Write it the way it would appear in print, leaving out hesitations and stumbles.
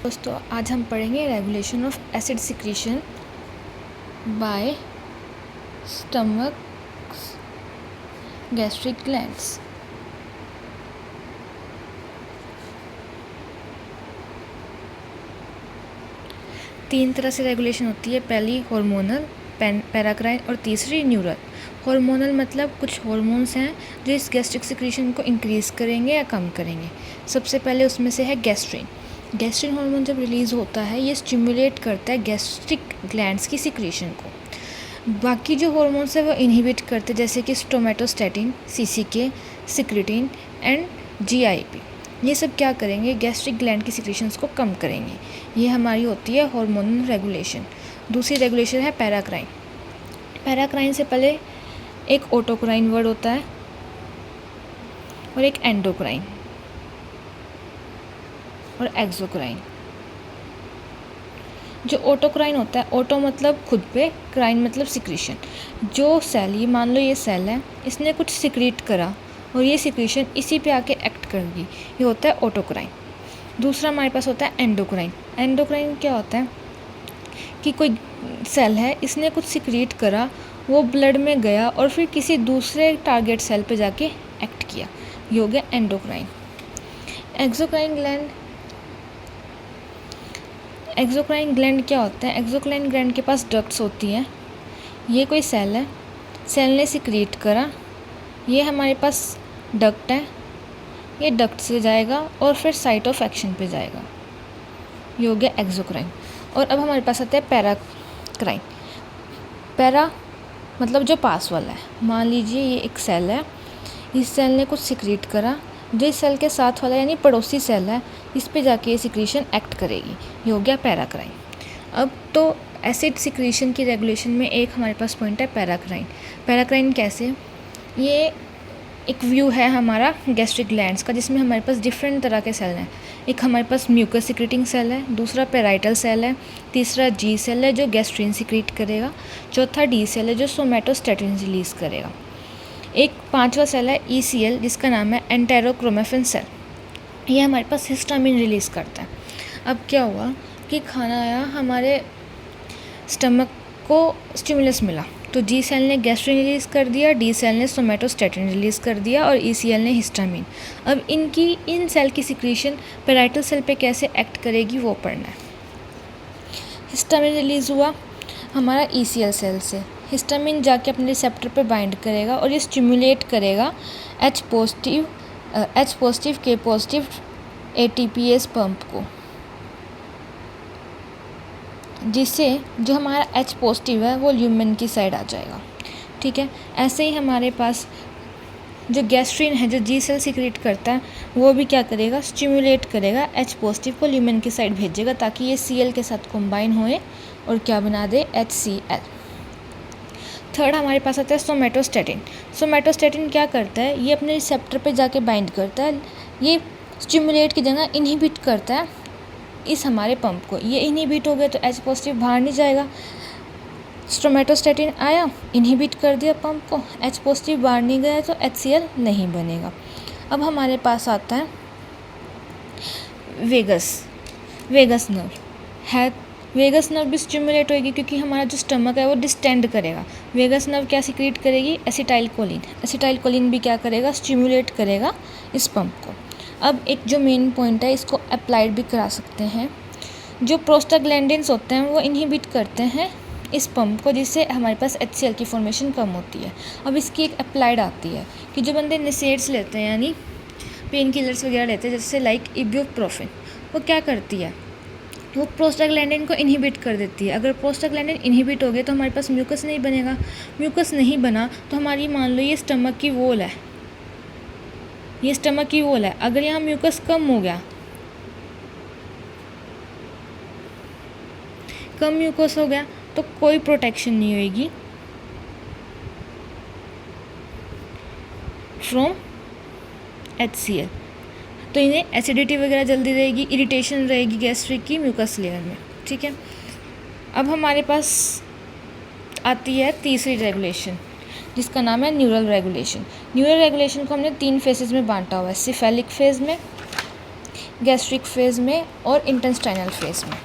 दोस्तों आज हम पढ़ेंगे regulation of acid secretion bye stomach gastric glands. तीन तरह से रेगुलेशन होती है, पहली हार्मोनल, पैराक्राइन और तीसरी न्यूरल। हार्मोनल मतलब कुछ हार्मोन्स हैं जो इस गैस्ट्रिक सिक्रीशन को इंक्रीज़ करेंगे या कम करेंगे। सबसे पहले उसमें से है गैस्ट्रिन। गैस्ट्रिन हार्मोन जब रिलीज़ होता है ये स्टिमुलेट करता है गैस्ट्रिक ग्लैंड्स की सिक्रीशन को। बाकी जो हार्मोन्स है वो इनहिबिट करते हैं, जैसे कि स्टोमेटोस्टैटिन, सीसीके, सिक्रिटिन एंड जीआईपी। ये सब क्या करेंगे, गैस्ट्रिक ग्लैंड की सिक्रीशंस को कम करेंगे। ये हमारी होती है हार्मोनल रेगुलेशन। दूसरी रेगुलेशन है पैराक्राइन। पैराक्राइन से पहले एक ऑटोक्राइन वर्ड होता है और एक एंडोक्राइन और एक्सोक्राइन। जो ऑटोक्राइन होता है, ऑटो मतलब खुद पे, क्राइन मतलब सिक्रीशन। जो सेल, ये मान लो ये सेल है, इसने कुछ सिक्रीट करा और ये सिक्रीशन इसी पे आके एक्ट करेगी, ये होता है ऑटोक्राइन। दूसरा हमारे पास होता है एंडोक्राइन। एंडोक्राइन क्या होता है कि कोई सेल है, इसने कुछ सिक्रीट करा, वो ब्लड में गया और फिर किसी दूसरे टारगेट सेल पे जाके एक्ट किया, ये हो गया एंडोक्राइन। एक्सोक्राइन ग्लैंड क्या होता है, एक्सोक्राइन ग्लैंड के पास डक्ट्स होती हैं। ये कोई सेल है, सेल ने सिक्रीट करा, ये हमारे पास डक्ट है, ये डक्ट से जाएगा और फिर साइट ऑफ एक्शन पे जाएगा, ये हो गया एक्सोक्राइन। और अब हमारे पास आता है पैराक्राइन। पैरा मतलब जो पास वाला है। मान लीजिए ये एक सेल है, इस सेल ने कुछ सिक्रीट करा, जो इस सेल के साथ वाला यानी पड़ोसी सेल है, इस पे जाके ये सिक्रीशन एक्ट करेगी, ये हो गया पैराक्राइन। अब तो एसिड सिक्रीशन की रेगुलेशन में एक हमारे पास पॉइंट है पैराक्राइन। पैराक्राइन कैसे, ये एक व्यू है हमारा गैस्ट्रिक ग्लैंड्स का, जिसमें हमारे पास डिफरेंट तरह के सेल हैं। एक हमारे पास म्यूकस सिक्रीटिंग सेल है, दूसरा पेराइटल सेल है, तीसरा जी सेल है जो गैस्ट्रिन सिक्रीट करेगा, चौथा डी सेल है जो सोमेटोस्टैटिन रिलीज़ करेगा। एक पांचवा सेल है ईसीएल जिसका नाम है एंटेरोक्रोमेफिन सेल, ये हमारे पास हिस्टामिन रिलीज़ करता है। अब क्या हुआ कि खाना आया, हमारे स्टमक को स्टिमुलस मिला, तो जी सेल ने गैस्ट्रिन रिलीज़ कर दिया, डी सेल ने सोमेटोस्टैटिन रिलीज़ कर दिया और ईसीएल ने हिस्टामिन। अब इन सेल की सिक्रीशन पेराइटल सेल पे कैसे एक्ट करेगी वो पढ़ना है। हिस्टामिन रिलीज़ हुआ हमारा ईसीएल सेल से, हिस्टामिन जाके अपने रिसेप्टर पे बाइंड करेगा और ये स्टिमुलेट करेगा एच पॉजिटिव के पॉजिटिव एटीपीएस पंप को, जिससे जो हमारा H पॉजिटिव है वो ल्यूमेन की साइड आ जाएगा। ठीक है, ऐसे ही हमारे पास जो गैस्ट्रिन है, जो जी सेल सिक्रीट करता है, वो भी क्या करेगा, स्टिमुलेट करेगा H पॉजिटिव को ल्यूमेन की साइड भेजेगा, ताकि ये Cl के साथ कंबाइन होए और क्या बना दे, HCl। थर्ड हमारे पास आता है सोमेटोस्टैटिन। सोमेटोस्टैटिन क्या करता है, ये अपने रिसेप्टर पे जाके बाइंड करता है, ये स्टिमुलेट की जगह इनहिबिट करता है इस हमारे पंप को। ये इनहिबिट हो गया तो H पॉजिटिव बाहर नहीं जाएगा, सोमेटोस्टैटिन आया, इनहिबिट कर दिया पंप को, H पॉजिटिव बाहर नहीं गया तो HCl नहीं बनेगा। अब हमारे पास आता है वेगस नर्व है। वेगस नर्व भी स्टिमुलेट होगी क्योंकि हमारा जो स्टमक है वो डिस्टेंड करेगा। वेगस नर्व क्या सिक्रीट करेगी, एसिटाइलकोलिन भी क्या करेगा, स्टिमुलेट करेगा इस पंप को। अब एक जो मेन पॉइंट है, इसको अप्लाइड भी करा सकते हैं। जो प्रोस्टाग्लैंडिन्स होते हैं वो इनहिबिट करते हैं इस पंप को, जिससे हमारे पास HCl की फॉर्मेशन कम होती है। अब इसकी एक अप्लाइड आती है कि जो बंदे नेसेट्स लेते हैं यानी पेन किलर्स वगैरह लेते हैं, जैसे लाइक इब्यूप्रोफेन, वो क्या करती है, वो प्रोस्टाग्लैंडिन को इनहिबिट कर देती है। अगर प्रोस्टाग्लैंडिन इनहिबिट हो गए तो हमारे पास म्यूकस नहीं बनेगा, म्यूकस नहीं बना तो हमारी मान लो ये स्टमक की वॉल है, ये स्टमक की वॉल है, अगर यहाँ म्यूकस कम हो गया, कम म्यूकस हो गया तो कोई प्रोटेक्शन नहीं होगी फ्रॉम HCl, तो इन्हें एसिडिटी वगैरह जल्दी रहेगी, इरिटेशन रहेगी गैस्ट्रिक की म्यूकस लेयर में। ठीक है, अब हमारे पास आती है तीसरी रेगुलेशन जिसका नाम है न्यूरल रेगुलेशन। न्यूरल रेगुलेशन को हमने 3 फेजेस में बांटा हुआ है, सिफेलिक फेज में, गैस्ट्रिक फेज़ में और इंटेस्टाइनल फेज़ में।